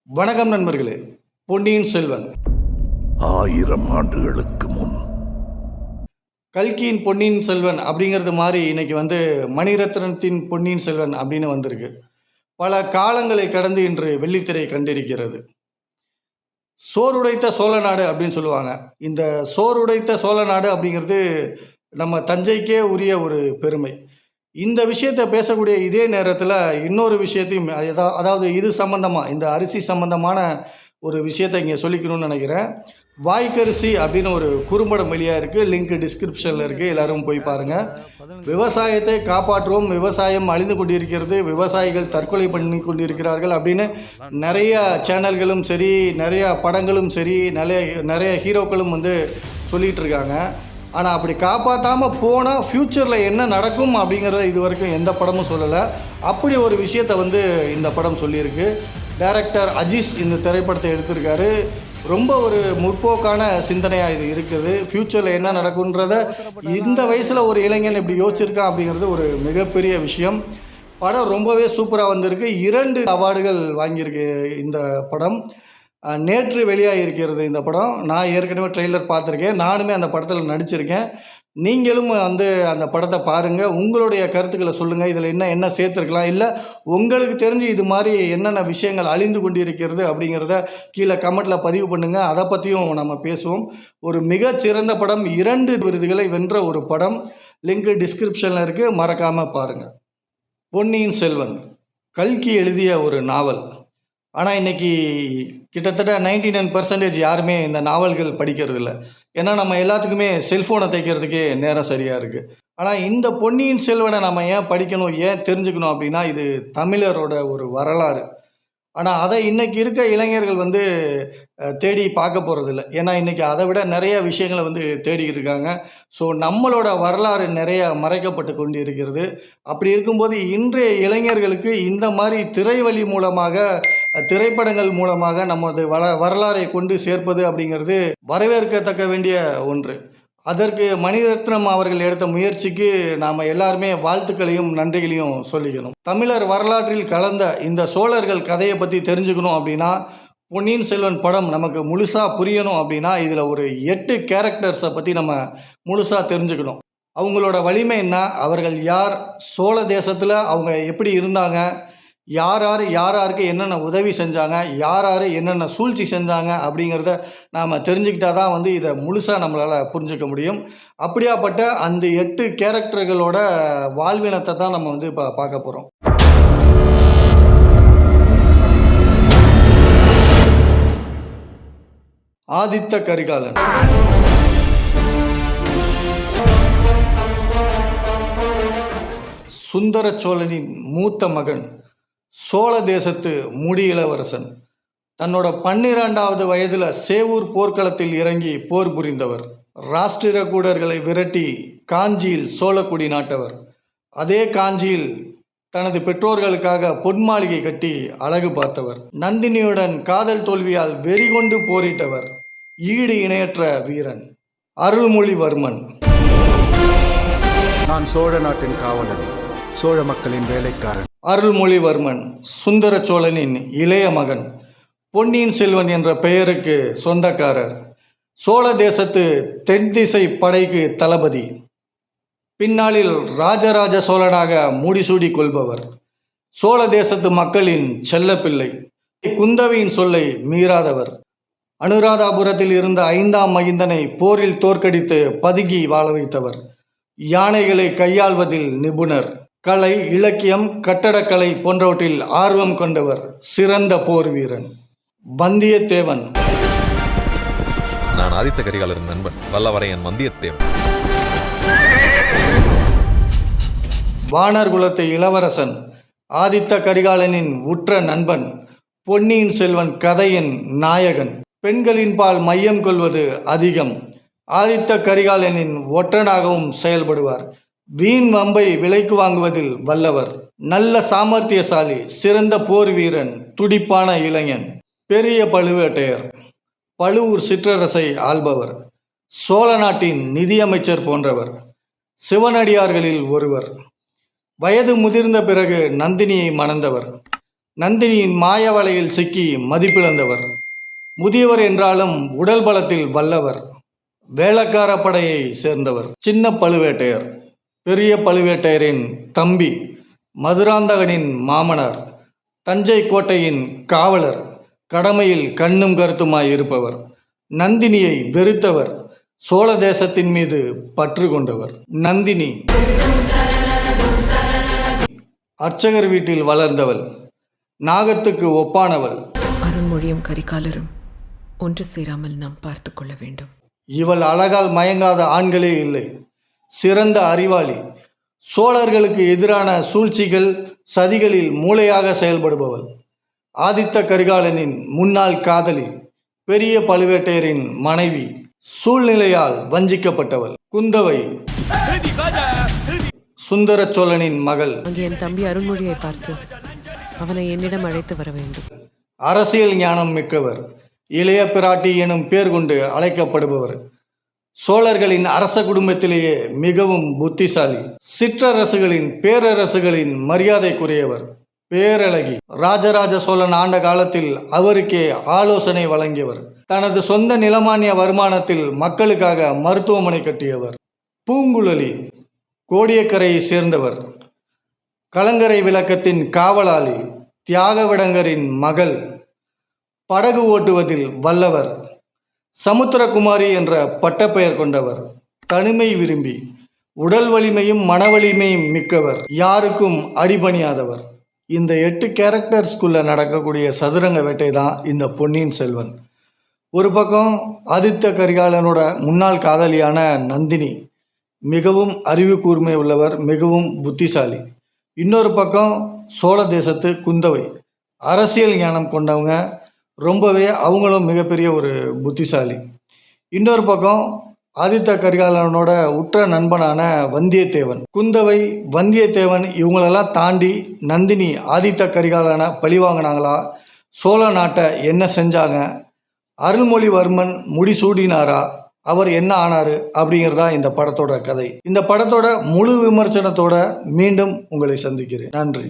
வணக்கம் நண்பர்களே. பொன்னியின் செல்வன் 1000 ஆண்டுகளுக்கு முன் கல்கியின் பொன்னியின் செல்வன் அப்படிங்கிறது மாதிரி இன்னைக்கு மணிரத்னத்தின் பொன்னியின் செல்வன் அப்படின்னு வந்திருக்கு. பல காலங்களை கடந்து இன்று வெள்ளித்திரை கண்டிருக்கிறது. சோறுடைத்த சோழ நாடு அப்படின்னு சொல்லுவாங்க. இந்த சோறுடைத்த சோழ நாடு அப்படிங்கிறது நம்ம தஞ்சைக்கே உரிய ஒரு பெருமை. இந்த விஷயத்தை பேசக்கூடிய இதே நேரத்தில் இன்னொரு விஷயத்தையும் அதாவது இது சம்பந்தமாக இந்த அரிசி சம்பந்தமான ஒரு விஷயத்தை இங்கே சொல்லிக்கணும்னு நினைக்கிறேன். வாய்க்கரிசி அப்படின்னு ஒரு குறும்படம் வெளியாக இருக்குது. லிங்க் டிஸ்கிரிப்ஷனில் இருக்குது, எல்லோரும் போய் பாருங்கள். விவசாயத்தை காப்பாற்றுவோம், விவசாயம் அழிந்து கொண்டிருக்கிறது, விவசாயிகள் தற்கொலை பண்ணி கொண்டிருக்கிறார்கள் அப்படின்னு நிறைய சேனல்களும் சரி, நிறையா படங்களும் சரி, நிறைய ஹீரோக்களும் சொல்லிகிட்டு இருக்காங்க. ஆனால் அப்படி காப்பாற்றாமல் போனால் ஃப்யூச்சரில் என்ன நடக்கும் அப்படிங்கிறத இது வரைக்கும் எந்த படமும் சொல்லலை. அப்படி ஒரு விஷயத்தை இந்த படம் சொல்லியிருக்கு. டைரக்டர் அஜீஸ் இந்த திரைப்படத்தை எடுத்திருக்காரு. ரொம்ப ஒரு முற்போக்கான சிந்தனையாக இது இருக்குது. ஃப்யூச்சரில் என்ன நடக்குன்றத இந்த வயசில் ஒரு இளைஞன் இப்படி யோசிச்சிருக்கான் அப்படிங்கிறது ஒரு மிகப்பெரிய விஷயம். படம் ரொம்பவே சூப்பராக வந்திருக்கு. 2 அவார்டுகள் வாங்கியிருக்கு இந்த படம். நேற்று வெளியாக இருக்கிறது இந்த படம். நான் ஏற்கனவே ட்ரெய்லர் பார்த்துருக்கேன். நானுமே அந்த படத்தில் நடிச்சிருக்கேன். நீங்களும் அந்த படத்தை பாருங்கள். உங்களுடைய கருத்துக்களை சொல்லுங்கள். இதில் என்ன சேர்த்துருக்கலாம், இல்லை உங்களுக்கு தெரிஞ்சு இது மாதிரி என்னென்ன விஷயங்கள் அழிந்து கொண்டு இருக்கிறது அப்படிங்கிறத கீழே கமெண்ட்டில் பதிவு பண்ணுங்கள். அதை பற்றியும் நம்ம பேசுவோம். ஒரு மிகச்சிறந்த படம், 2 விருதுகளை வென்ற ஒரு படம். லிங்க் டிஸ்கிரிப்ஷனில் இருக்குது, மறக்காமல் பாருங்கள். பொன்னியின் செல்வன் கல்கி எழுதிய ஒரு நாவல். ஆனால் இன்றைக்கி கிட்டத்தட்ட 99% யாருமே இந்த நாவல்கள் படிக்கிறது இல்லை. ஏன்னா நம்ம எல்லாத்துக்குமே செல்ஃபோனை தைக்கிறதுக்கே நேரம் சரியாக இருக்குது. ஆனால் இந்த பொன்னியின் செல்வனை நம்ம ஏன் படிக்கணும், ஏன் தெரிஞ்சுக்கணும் அப்படின்னா, இது தமிழரோட ஒரு வரலாறு. ஆனால் அதை இன்றைக்கி இருக்க இளைஞர்கள் தேடி பார்க்க போகிறதில்ல. ஏன்னா இன்றைக்கி அதை விட நிறைய விஷயங்களை தேடிக்கிட்டு இருக்காங்க. ஸோ நம்மளோட வரலாறு நிறைய மறைக்கப்பட்டு கொண்டு இருக்கிறது. அப்படி இருக்கும்போது இன்றைய இளைஞர்களுக்கு இந்த மாதிரி திரைவழி மூலமாக, திரைப்படங்கள் மூலமாக நமது வரலாறை கொண்டு சேர்ப்பது அப்படிங்கிறது வரவேற்கத்தக்க வேண்டிய ஒன்று. அதற்கு மணிரத்னம் அவர்கள் எடுத்த முயற்சிக்கு நாம் எல்லாருமே வாழ்த்துக்களையும் நன்றிகளையும் சொல்லிக்கணும். தமிழர் வரலாற்றில் கலந்த இந்த சோழர்கள் கதையை பற்றி தெரிஞ்சுக்கணும் அப்படின்னா, பொன்னியின் செல்வன் படம் நமக்கு முழுசாக புரியணும் அப்படின்னா, இதில் ஒரு 8 கேரக்டர்ஸை பற்றி நம்ம முழுசாக தெரிஞ்சுக்கணும். அவங்களோட வலிமை என்ன, அவர்கள் யார், சோழ தேசத்தில் அவங்க எப்படி இருந்தாங்க, யாருக்கு என்னென்ன உதவி செஞ்சாங்க, யார் என்னென்ன சூழ்ச்சி செஞ்சாங்க அப்படிங்கிறத நாம் தெரிஞ்சுக்கிட்டால் தான் இதை முழுசாக நம்மளால் புரிஞ்சுக்க முடியும். அப்படியாப்பட்ட அந்த 8 கேரக்டர்களோட வாழ்வினத்தை தான் நம்ம இப்போ பார்க்க போகிறோம். ஆதித்த கரிகாலன். சுந்தர சோழனின் மூத்த மகன், சோழ தேசத்து முடி இளவரசன். தன்னோட 12வது வயதில் சேவூர் போர்க்களத்தில் இறங்கி போர் புரிந்தவர். ராஷ்டிர கூடர்களை விரட்டி காஞ்சியில் சோழக்குடி நாட்டவர். அதே காஞ்சியில் தனது பெற்றோர்களுக்காக பொன்மாளிகை கட்டி அழகு பார்த்தவர். நந்தினியுடன் காதல் தோல்வியால் வெறிகொண்டு போரிட்டவர். ஈடு இணையற்ற வீரன் அருள்மொழிவர்மன். நான் சோழ நாட்டின் காவலன், சோழ மக்களின் வேலைக்காரன். அருள்மொழிவர்மன் சுந்தர சோழனின் இளைய மகன். பொன்னியின் செல்வன் என்ற பெயருக்கு சொந்தக்காரர். சோழ தேசத்து தென் திசை படைக்கு தளபதி. பின்னாளில் ராஜராஜ சோழனாக முடிசூடி கொள்பவர். சோழ தேசத்து மக்களின் செல்லப்பிள்ளை. குந்தவியின் சொல்லை மீறாதவர். அனுராதாபுரத்தில் இருந்த 5ஆம் மகிந்தனை போரில் தோற்கடித்து பதுங்கி வாழ வைத்தவர். யானைகளை கையாள்வதில் நிபுணர். கலை, இலக்கியம், கட்டடக்கலை போன்றவற்றில் ஆர்வம் கொண்டவர். சிறந்த போர் வீரன் வந்தியத்தேவன். நான் ஆதித்த கரிகாலரின் நண்பன், வல்லவரையன் வந்தியத்தேவன். வானர் குலத்து இளவரசன், ஆதித்த கரிகாலனின் உற்ற நண்பன், பொன்னியின் செல்வன் கதையின் நாயகன். பெண்களின் பால் மையம் கொள்வது அதிகம். ஆதித்த கரிகாலனின் ஒற்றனாகவும் செயல்படுவார். வீண் வம்பை விலைக்கு வாங்குவதில் வல்லவர். நல்ல சாமர்த்தியசாலி, சிறந்த போர் வீரன், துடிப்பான இளைஞன். பெரிய பழுவேட்டையர், பழுவூர் சிற்றரசை ஆள்பவர். சோழ நாட்டின் நிதியமைச்சர் போன்றவர். சிவனடியார்களில் ஒருவர். வயது முதிர்ந்த பிறகு நந்தினியை மணந்தவர். நந்தினியின் மாய வலையில் சிக்கி மதிப்பிழந்தவர். முதியவர் என்றாலும் உடல் பலத்தில் வல்லவர். வேளக்கார படையை சேர்ந்தவர். சின்ன பழுவேட்டையர், பெரிய பழுவேட்டையரின் தம்பி, மதுராந்தகனின் மாமனார், தஞ்சை கோட்டையின் காவலர், கடமையில் கண்ணும் கருத்துமாய் இருப்பவர். நந்தினியை வெறுத்தவர், சோழ தேசத்தின் மீது பற்று கொண்டவர். நந்தினி அர்ச்சகர் வீட்டில் வளர்ந்தவள், நாகத்துக்கு ஒப்பானவள். அருண்மொழியும் கரிகாலரும் ஒன்று சேராமல் நாம் பார்த்து கொள்ள வேண்டும். இவள் அழகால் மயங்காத ஆண்களே இல்லை. சிறந்த அறிவாளி, சோழர்களுக்கு எதிரான சூழ்ச்சிகள் சதிகளில் மூளையாக செயல்படுபவள். ஆதித்த கரிகாலனின் முன்னாள் காதலி, பெரிய பழுவேட்டையரின் மனைவி, சூழ்நிலையால் வஞ்சிக்கப்பட்டவள். குந்தவை சுந்தர சோழனின் மகள். அங்கே என் தம்பி அருண்மொழியை பார்த்து அவனை என்னிடம் அழைத்து வர வேண்டும். அரசியல் ஞானம் மிக்கவர், இளைய பிராட்டி எனும் பேர் கொண்டு அழைக்கப்படுபவர். சோழர்களின் அரச குடும்பத்திலேயே மிகவும் புத்திசாலி. சிற்றரசுகளின் பேரரசுகளின் மரியாதைக்குரியவர். பேரழகி. ராஜராஜ சோழன் ஆண்ட காலத்தில் அவருக்கே ஆலோசனை வழங்கியவர். தனது சொந்த நிலமானிய வருமானத்தில் மக்களுக்காக மருத்துவமனை கட்டியவர். பூங்குழலி கோடியக்கரையை சேர்ந்தவர். கலங்கரை விளக்கத்தின் காவலாளி, தியாகவிடங்கரின் மகள். படகு ஓட்டுவதில் வல்லவர். சமுத்திரகுமாரி என்ற பட்டப்பெயர் கொண்டவர். தனிமை விரும்பி, உடல் வலிமையும் மன வலிமையும் மிக்கவர். யாருக்கும் அடிபணியாதவர். இந்த 8 கேரக்டர்ஸ்குள்ளே நடக்கக்கூடிய சதுரங்க வேட்டை தான் இந்த பொன்னியின் செல்வன். ஒரு பக்கம் ஆதித்த கரிகாலனோட முன்னாள் காதலியான நந்தினி, மிகவும் அறிவு கூர்மை உள்ளவர், மிகவும் புத்திசாலி. இன்னொரு பக்கம் சோழ தேசத்து குந்தவை, அரசியல் ஞானம் கொண்டவங்க, ரொம்பவே அவங்களும் மிகப்பெரிய ஒரு புத்திசாலி. இன்னொரு பக்கம் ஆதித்த கரிகாலனோட உற்ற நண்பனான வந்தியத்தேவன். குந்தவை, வந்தியத்தேவன் இவங்களெல்லாம் தாண்டி நந்தினி ஆதித்த கரிகாலனை பழி வாங்கினாங்களா? சோழ நாட்டை என்ன செஞ்சாங்க? அருள்மொழிவர்மன் முடிசூடினாரா? அவர் என்ன ஆனார்? அப்படிங்கிறதா இந்த படத்தோட கதை. இந்த படத்தோட முழு விமர்சனத்தோட மீண்டும் உங்களை சந்திக்கிறேன். நன்றி.